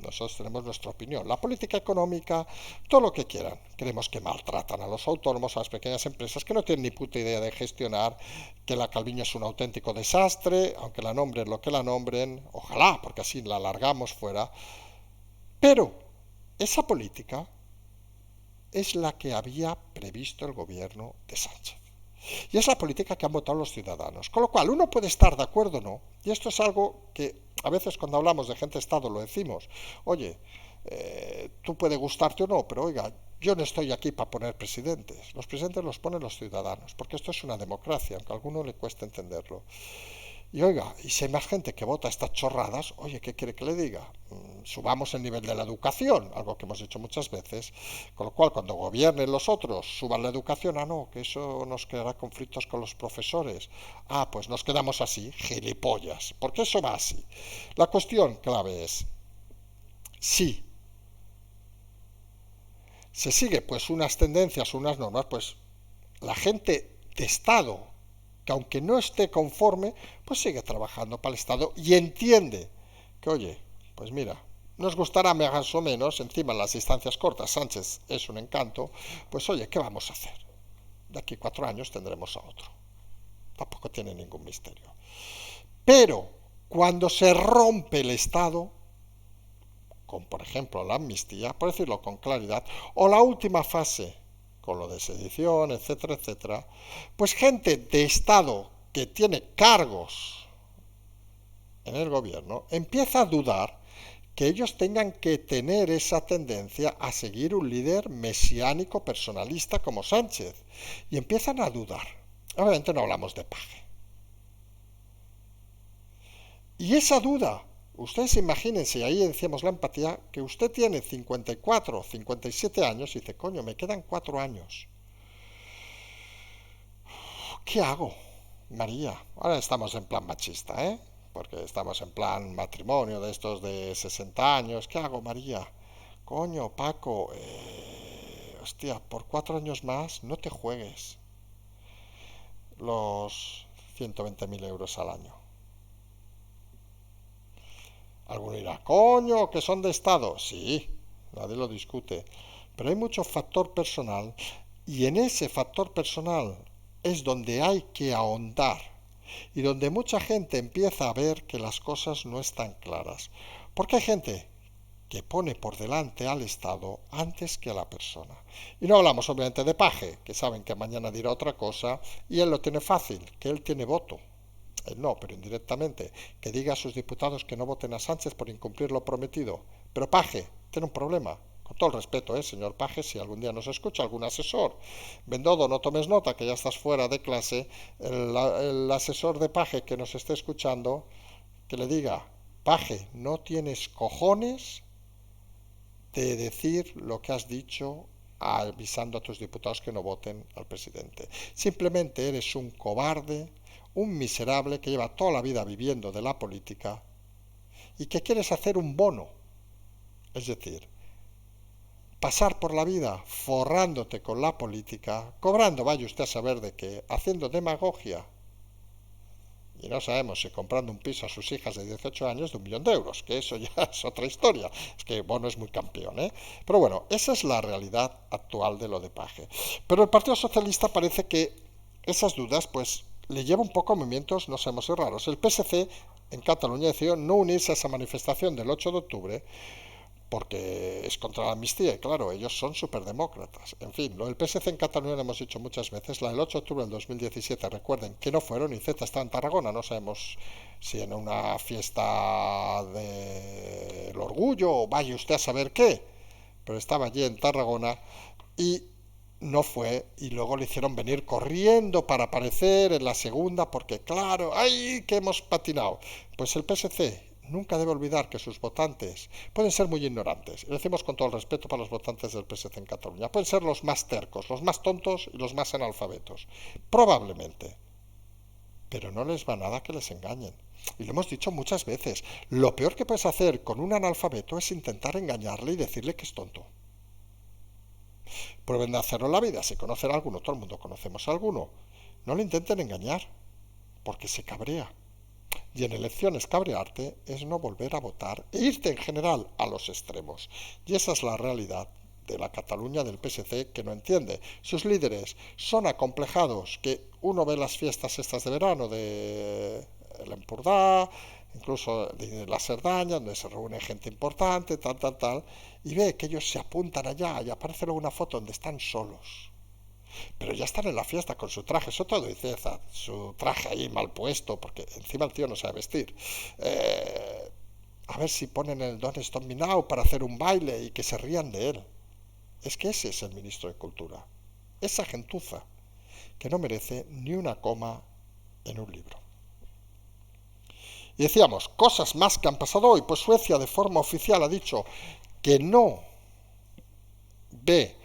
Nosotros tenemos nuestra opinión. La política económica, todo lo que quieran. Creemos que maltratan a los autónomos, a las pequeñas empresas, que no tienen ni puta idea de gestionar, que la Calviño es un auténtico desastre, aunque la nombren lo que la nombren. Ojalá, porque así la alargamos fuera. Pero esa política es la que había previsto el gobierno de Sánchez. Y es la política que han votado los ciudadanos. Con lo cual, uno puede estar de acuerdo o no. Y esto es algo que a veces cuando hablamos de gente de Estado lo decimos. Oye, tú puede gustarte o no, pero oiga, yo no estoy aquí para poner presidentes. Los presidentes los ponen los ciudadanos, porque esto es una democracia, aunque a alguno le cueste entenderlo. Y oiga, y si hay más gente que vota estas chorradas, oye, ¿qué quiere que le diga? Subamos el nivel de la educación, algo que hemos dicho muchas veces, con lo cual cuando gobiernen los otros, suban la educación, no, que eso nos creará conflictos con los profesores. Pues nos quedamos así, gilipollas, porque eso va así. La cuestión clave es, si se sigue pues unas tendencias, unas normas, pues la gente de Estado que aunque no esté conforme, pues sigue trabajando para el Estado y entiende que, oye, pues mira, nos gustará más o menos, encima en las distancias cortas, Sánchez es un encanto, pues oye, ¿qué vamos a hacer? De aquí 4 años tendremos a otro. Tampoco tiene ningún misterio. Pero cuando se rompe el Estado, con por ejemplo la amnistía, por decirlo con claridad, o la última fase, con lo de sedición, etcétera, etcétera, pues gente de Estado que tiene cargos en el gobierno, empieza a dudar que ellos tengan que tener esa tendencia a seguir un líder mesiánico personalista como Sánchez. Y empiezan a dudar. Obviamente no hablamos de Paje. Y esa duda, ustedes imagínense, y ahí decíamos la empatía, que usted tiene 54, 57 años y dice, coño, me quedan 4 años. ¿Qué hago, María? Ahora estamos en plan machista, ¿eh? Porque estamos en plan matrimonio de estos de 60 años. ¿Qué hago, María? Coño, Paco, hostia, por 4 años más no te juegues los 120.000 euros al año. Alguno dirá, coño, que son de Estado. Sí, nadie lo discute. Pero hay mucho factor personal y en ese factor personal es donde hay que ahondar y donde mucha gente empieza a ver que las cosas no están claras. Porque hay gente que pone por delante al Estado antes que a la persona. Y no hablamos obviamente de Paje, que saben que mañana dirá otra cosa y él lo tiene fácil, que él tiene voto. No, pero indirectamente, que diga a sus diputados que no voten a Sánchez por incumplir lo prometido. Pero Paje tiene un problema. Con todo el respeto, señor Paje, si algún día nos escucha algún asesor. Bendodo, no tomes nota, que ya estás fuera de clase. El asesor de Paje que nos esté escuchando, que le diga, Paje, no tienes cojones de decir lo que has dicho avisando a tus diputados que no voten al presidente. Simplemente eres un cobarde, un miserable que lleva toda la vida viviendo de la política y que quieres hacer un bono. Es decir, pasar por la vida forrándote con la política, cobrando, vaya usted a saber de qué, haciendo demagogia. Y no sabemos si comprando un piso a sus hijas de 18 años de 1 millón de euros, que eso ya es otra historia. Es que Bono es muy campeón, ¿eh? Pero bueno, esa es la realidad actual de lo de Paje. Pero el Partido Socialista parece que esas dudas, pues, le lleva un poco a movimientos, no sabemos si raros. El PSC en Cataluña decidió no unirse a esa manifestación del 8 de octubre porque es contra la amnistía y claro, ellos son superdemócratas. En fin, lo del PSC en Cataluña lo hemos dicho muchas veces, la del 8 de octubre del 2017, recuerden que no fueron, y Z está en Tarragona, no sabemos si en una fiesta del orgullo o vaya usted a saber qué, pero estaba allí en Tarragona y no fue y luego le hicieron venir corriendo para aparecer en la segunda porque claro, ¡ay! Que hemos patinado. Pues el PSC nunca debe olvidar que sus votantes pueden ser muy ignorantes, y lo decimos con todo el respeto para los votantes del PSC en Cataluña, pueden ser los más tercos, los más tontos y los más analfabetos, probablemente, pero no les va nada que les engañen. Y lo hemos dicho muchas veces, lo peor que puedes hacer con un analfabeto es intentar engañarle y decirle que es tonto. Prueben de hacerlo en la vida, si conocen a alguno, todo el mundo conocemos a alguno, no le intenten engañar, porque se cabrea. Y en elecciones cabrearte es no volver a votar e irte en general a los extremos. Y esa es la realidad de la Cataluña del PSC que no entiende. Sus líderes son acomplejados, que uno ve las fiestas estas de verano de el Empordà, incluso de la Cerdaña, donde se reúne gente importante, tal, y ve que ellos se apuntan allá y aparece luego una foto donde están solos. Pero ya están en la fiesta con su traje, eso todo dice su traje ahí mal puesto, porque encima el tío no sabe vestir. A ver si ponen el Don't Stop Me Now para hacer un baile y que se rían de él. Es que ese es el ministro de Cultura. Esa gentuza que no merece ni una coma en un libro. Y decíamos, cosas más que han pasado hoy, pues Suecia de forma oficial ha dicho que no ve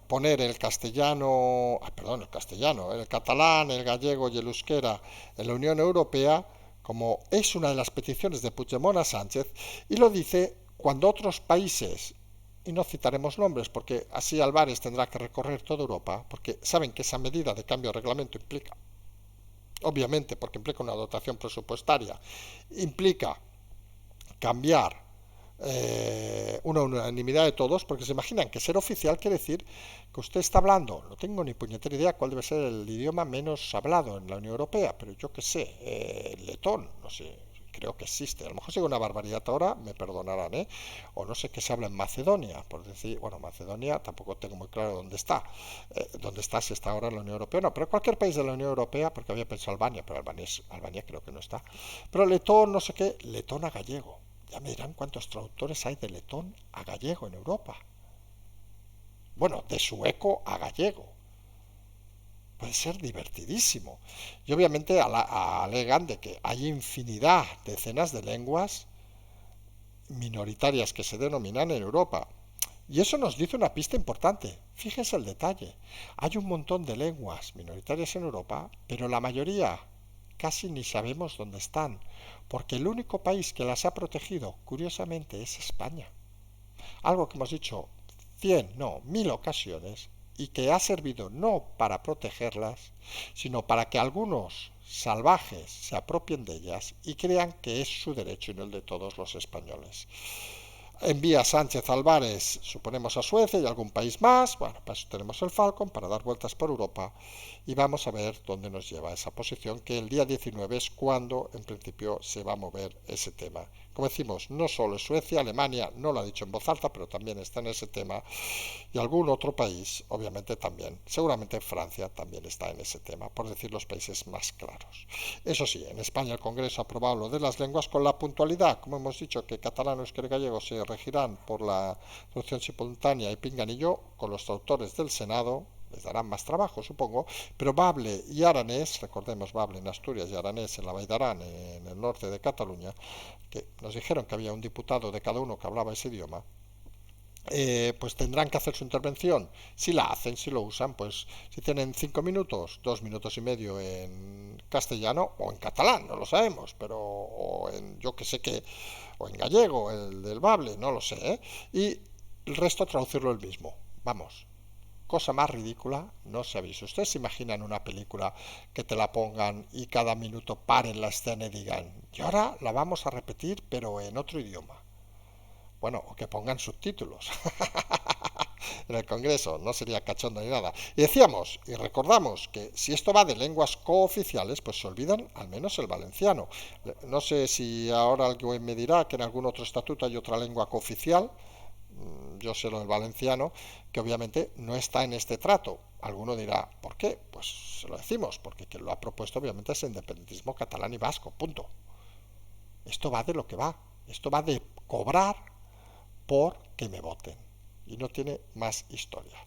poner el castellano, el catalán, el gallego y el euskera en la Unión Europea, como es una de las peticiones de Puigdemont a Sánchez, y lo dice cuando otros países, y no citaremos nombres porque así Álvarez tendrá que recorrer toda Europa, porque saben que esa medida de cambio de reglamento implica, obviamente porque implica una dotación presupuestaria, implica cambiar una unanimidad de todos, porque se imaginan que ser oficial quiere decir que usted está hablando, no tengo ni puñetera idea cuál debe ser el idioma menos hablado en la Unión Europea, pero yo qué sé, letón, no sé, creo que existe. A lo mejor sigo una barbaridad ahora, me perdonarán, ¿eh? O no sé qué se habla en Macedonia, por decir, bueno, Macedonia tampoco tengo muy claro dónde está. Dónde está, si está ahora en la Unión Europea, no, pero cualquier país de la Unión Europea, porque había pensado Albania, pero Albania creo que no está. Pero letón, no sé qué, letón a gallego. Ya me dirán cuántos traductores hay de letón a gallego en Europa. Bueno, de sueco a gallego. Puede ser divertidísimo. Y obviamente alegan de que hay infinidad, decenas de lenguas minoritarias que se denominan en Europa. Y eso nos dice una pista importante. Fíjense el detalle. Hay un montón de lenguas minoritarias en Europa, pero la mayoría casi ni sabemos dónde están, porque el único país que las ha protegido, curiosamente, es España. Algo que hemos dicho 100, no, 1000 ocasiones, y que ha servido no para protegerlas, sino para que algunos salvajes se apropien de ellas y crean que es su derecho y no el de todos los españoles. Envía Sánchez Álvarez, suponemos a Suecia y algún país más. Bueno, para eso tenemos el Falcon, para dar vueltas por Europa. Y vamos a ver dónde nos lleva esa posición, que el día 19 es cuando en principio se va a mover ese tema. Como decimos, no solo es Suecia, Alemania no lo ha dicho en voz alta, pero también está en ese tema. Y algún otro país, obviamente también. Seguramente Francia también está en ese tema, por decir los países más claros. Eso sí, en España el Congreso ha aprobado lo de las lenguas con la puntualidad, como hemos dicho, que catalán, euskera y gallego se regirán por la traducción simultánea y pinganillo con los traductores del Senado. Les darán más trabajo, supongo, pero bable y aranés, recordemos bable en Asturias y aranés en la Vall d'Aran, en el norte de Cataluña, que nos dijeron que había un diputado de cada uno que hablaba ese idioma, pues tendrán que hacer su intervención. Si la hacen, si lo usan, pues si tienen 5 minutos, 2 minutos y medio en castellano o en catalán, no lo sabemos, pero o en yo que sé qué, o en gallego, el del bable, no lo sé, ¿eh? Y el resto traducirlo el mismo. Vamos, cosa más ridícula no se ha visto. Ustedes se imaginan una película que te la pongan y cada minuto paren la escena y digan, y ahora la vamos a repetir pero en otro idioma. Bueno, o que pongan subtítulos en el Congreso, no sería cachondo ni nada. Y decíamos y recordamos que si esto va de lenguas cooficiales, pues se olvidan al menos el valenciano. No sé si ahora alguien me dirá que en algún otro estatuto hay otra lengua cooficial. Yo sé lo del valenciano, que obviamente no está en este trato. Alguno dirá, ¿por qué? Pues se lo decimos, porque quien lo ha propuesto obviamente es el independentismo catalán y vasco, punto. Esto va de lo que va. Esto va de cobrar por que me voten. Y no tiene más historia.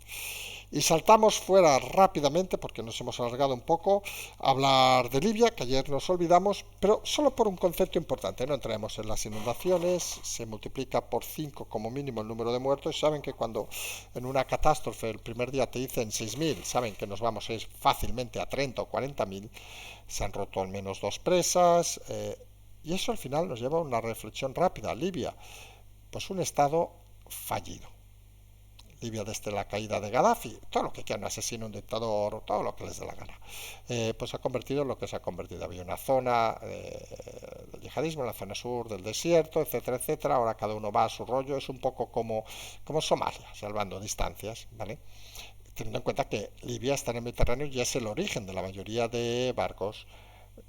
Y saltamos fuera rápidamente, porque nos hemos alargado un poco, a hablar de Libia, que ayer nos olvidamos, pero solo por un concepto importante. No entremos en las inundaciones, se multiplica por 5 como mínimo el número de muertos. Saben que cuando en una catástrofe el primer día te dicen 6.000, saben que nos vamos a ir fácilmente a 30 o 40.000. Se han roto al menos 2 presas. Y eso al final nos lleva a una reflexión rápida. Libia, pues un estado fallido. Libia desde la caída de Gaddafi, todo lo que quiera un asesino, un dictador, todo lo que les dé la gana, pues se ha convertido en lo que se ha convertido. Había una zona del yihadismo, en la zona sur del desierto, etcétera, etcétera. Ahora cada uno va a su rollo, es un poco como Somalia, salvando distancias, ¿vale? Teniendo en cuenta que Libia está en el Mediterráneo y es el origen de la mayoría de barcos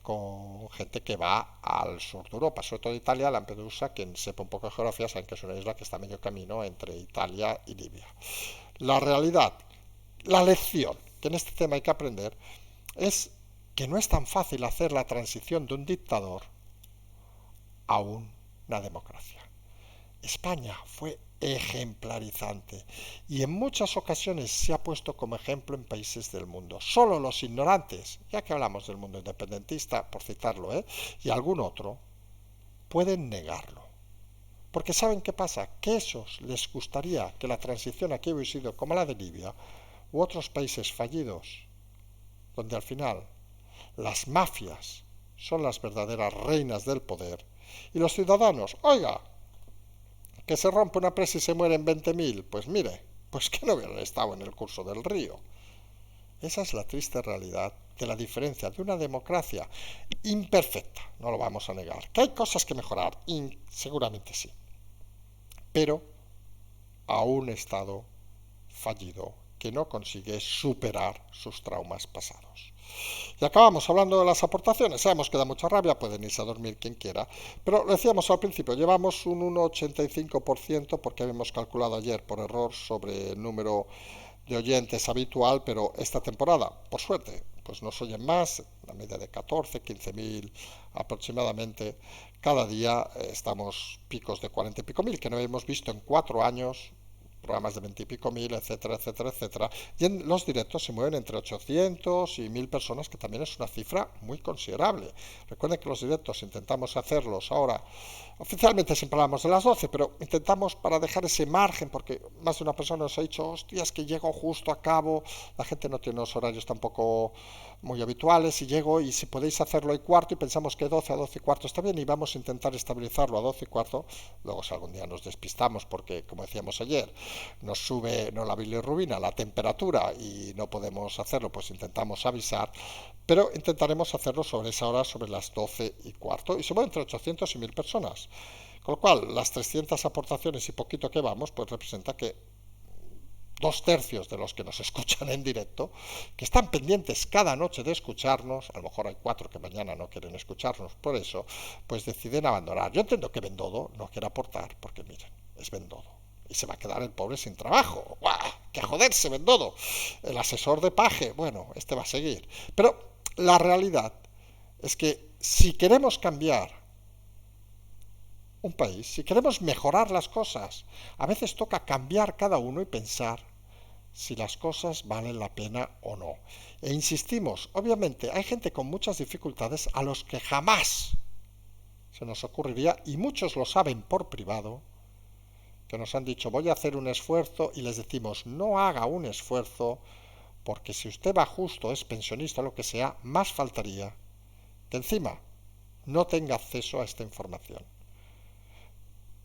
con gente que va al sur de Europa, sobre todo Italia, Lampedusa. Quien sepa un poco de geografía sabe que es una isla que está a medio camino entre Italia y Libia. La realidad, la lección que en este tema hay que aprender es que no es tan fácil hacer la transición de un dictador a una democracia. España fue ejemplarizante y en muchas ocasiones se ha puesto como ejemplo en países del mundo. Solo los ignorantes, ya que hablamos del mundo independentista, por citarlo, y algún otro, pueden negarlo. Porque ¿saben qué pasa? Que esos les gustaría que la transición aquí hubiera sido como la de Libia u otros países fallidos, donde al final las mafias son las verdaderas reinas del poder y los ciudadanos, oiga, que se rompe una presa y se mueren 20.000, pues mire, pues que no hubieran estado en el curso del río. Esa es la triste realidad de la diferencia de una democracia imperfecta, no lo vamos a negar. Que hay cosas que mejorar, seguramente sí, pero a un Estado fallido que no consigue superar sus traumas pasados. Y acabamos hablando de las aportaciones. Sabemos que da mucha rabia, pueden irse a dormir quien quiera. Pero lo decíamos al principio, llevamos un 1,85% porque habíamos calculado ayer por error sobre el número de oyentes habitual, pero esta temporada, por suerte, pues nos oyen más, la media de 14, 15 mil aproximadamente. Cada día estamos picos de 40 y pico mil, que no hemos visto en 4 años, programas de 20 y pico mil, etcétera, etcétera, etcétera. Y en los directos se mueven entre 800 y 1000 personas, que también es una cifra muy considerable. Recuerden que los directos intentamos hacerlos ahora, oficialmente siempre hablamos de las 12, pero intentamos para dejar ese margen, porque más de una persona nos ha dicho, hostias, que llego justo a cabo, la gente no tiene unos horarios tampoco muy habituales, y llego y si podéis hacerlo y cuarto, y pensamos que 12 a 12 y cuarto está bien, y vamos a intentar estabilizarlo a 12 y cuarto, luego si algún día nos despistamos, porque como decíamos ayer, nos sube no la bilirrubina, la temperatura y no podemos hacerlo, pues intentamos avisar, pero intentaremos hacerlo sobre esa hora, sobre las 12 y cuarto, y se mueve entre 800 y 1000 personas. Con lo cual, las 300 aportaciones y poquito que vamos, pues representa que 2 tercios de los que nos escuchan en directo, que están pendientes cada noche de escucharnos, a lo mejor hay 4 que mañana no quieren escucharnos por eso, pues deciden abandonar. Yo entiendo que Bendodo no quiere aportar, porque miren, es Bendodo. Y se va a quedar el pobre sin trabajo. ¡Guau! ¡Que joderse, Bendodo! El asesor de Paje, bueno, este va a seguir. Pero la realidad es que si queremos cambiar un país, si queremos mejorar las cosas, a veces toca cambiar cada uno y pensar si las cosas valen la pena o no. E insistimos, obviamente hay gente con muchas dificultades a los que jamás se nos ocurriría, y muchos lo saben por privado, que nos han dicho voy a hacer un esfuerzo, y les decimos no haga un esfuerzo, porque si usted va justo, es pensionista o lo que sea, más faltaría que encima no tenga acceso a esta información.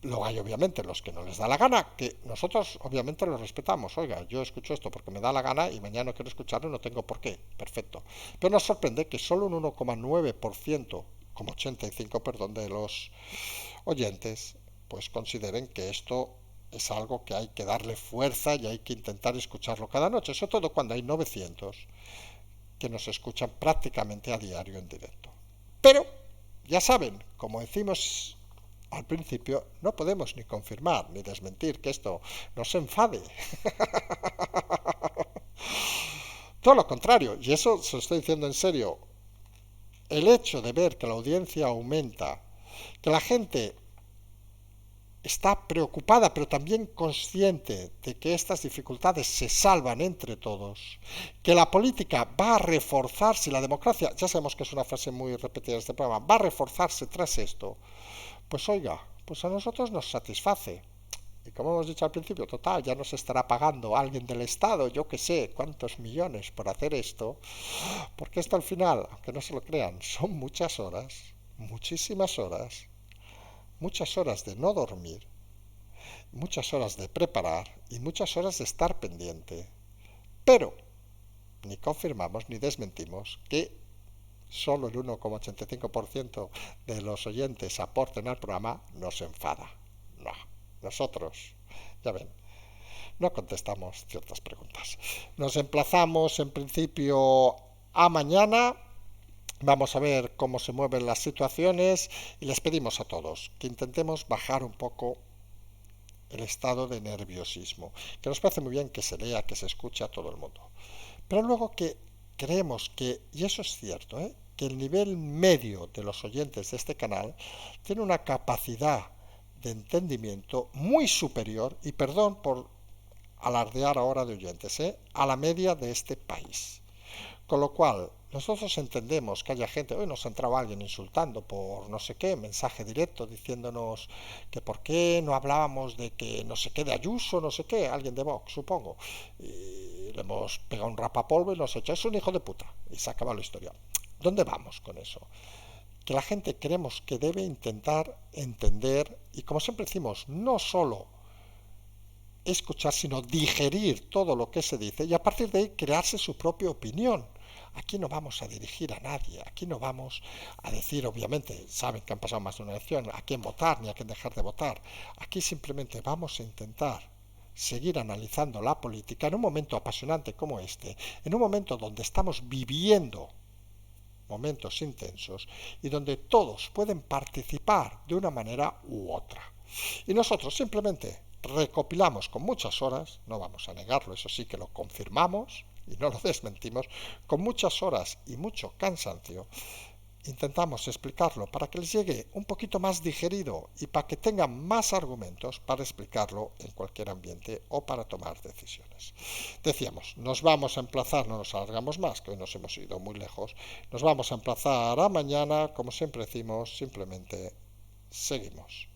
Luego hay obviamente los que no les da la gana, que nosotros obviamente los respetamos. Oiga, yo escucho esto porque me da la gana y mañana no quiero escucharlo y no tengo por qué. Perfecto. Pero nos sorprende que solo un 1,9%, como 85, perdón, de los oyentes, pues consideren que esto es algo que hay que darle fuerza y hay que intentar escucharlo cada noche, sobre todo cuando hay 900 que nos escuchan prácticamente a diario en directo. Pero, ya saben, como decimos al principio, no podemos ni confirmar ni desmentir que esto nos enfade. Todo lo contrario, y eso se lo estoy diciendo en serio, el hecho de ver que la audiencia aumenta, que la gente está preocupada pero también consciente de que estas dificultades se salvan entre todos, que la política va a reforzarse y la democracia, ya sabemos que es una frase muy repetida en este programa, va a reforzarse tras esto, pues oiga, pues a nosotros nos satisface. Y como hemos dicho al principio, total, ya nos estará pagando alguien del Estado, yo que sé, cuántos millones por hacer esto, porque esto al final, aunque no se lo crean, son muchas horas, muchas horas de no dormir, muchas horas de preparar y muchas horas de estar pendiente. Pero ni confirmamos ni desmentimos que solo el 1,85% de los oyentes aporten al programa nos enfada. No, nosotros, ya ven, no contestamos ciertas preguntas. Nos emplazamos en principio a mañana. Vamos a ver cómo se mueven las situaciones y les pedimos a todos que intentemos bajar un poco el estado de nerviosismo, que nos parece muy bien que se lea, que se escuche a todo el mundo. Pero luego que creemos que, y eso es cierto, que el nivel medio de los oyentes de este canal tiene una capacidad de entendimiento muy superior, y perdón por alardear ahora de oyentes, a la media de este país. Con lo cual, nosotros entendemos que haya gente, hoy nos ha entrado alguien insultando por no sé qué, mensaje directo diciéndonos que por qué no hablábamos de que no sé qué de Ayuso, no sé qué, alguien de Vox, supongo. Y le hemos pegado un rapapolvo y nos ha hecho, es un hijo de puta. Y se acaba la historia. ¿Dónde vamos con eso? Que la gente creemos que debe intentar entender, y como siempre decimos, no solo escuchar, sino digerir todo lo que se dice y a partir de ahí crearse su propia opinión. Aquí no vamos a dirigir a nadie, aquí no vamos a decir, obviamente, saben que han pasado más de una elección, a quién votar ni a quién dejar de votar. Aquí simplemente vamos a intentar seguir analizando la política en un momento apasionante como este, en un momento donde estamos viviendo momentos intensos y donde todos pueden participar de una manera u otra. Y nosotros simplemente recopilamos con muchas horas, no vamos a negarlo, eso sí que lo confirmamos y no lo desmentimos, con muchas horas y mucho cansancio, intentamos explicarlo para que les llegue un poquito más digerido y para que tengan más argumentos para explicarlo en cualquier ambiente o para tomar decisiones. Decíamos, nos vamos a emplazar, no nos alargamos más, que hoy nos hemos ido muy lejos, nos vamos a emplazar a mañana, como siempre decimos, simplemente seguimos.